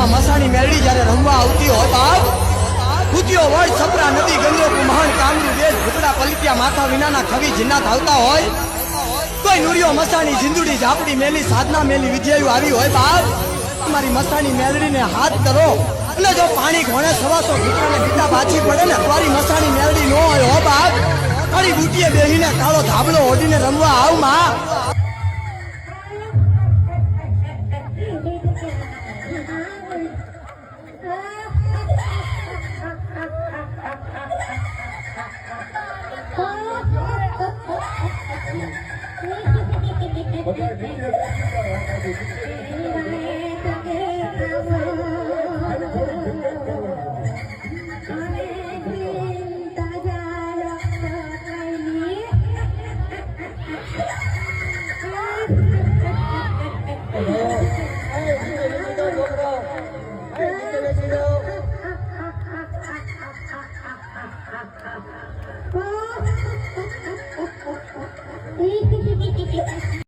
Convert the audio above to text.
માં મસાણી મેળડી જ્યારે રમવા આવતી હોય બાપ, કુતિયો વડ છપરા નદી ગંગોપ મહાન કામનું દેશ ભૂતડા પલિત્યા માથા વિનાના ખવી જિન્નાત આવતા હોય, કોઈ નુરિયો મસાણી જિંદુડી ઝાપડી મેલી સાધના મેલી વિજયાયુ આવી હોય બાપ, તમારી મસાણી મેળડીને હાથ કરો અને જો પાણી ઘોણે સવાસો ઘૂંટરાને બીટા બાજી પડે ને તમારી મસાણી મેળડી ન હોય હો બાપ, તારી બુટીએ બેહીને કાળો ધાબળો ઓઢીને રમવા આવ માં. Oh,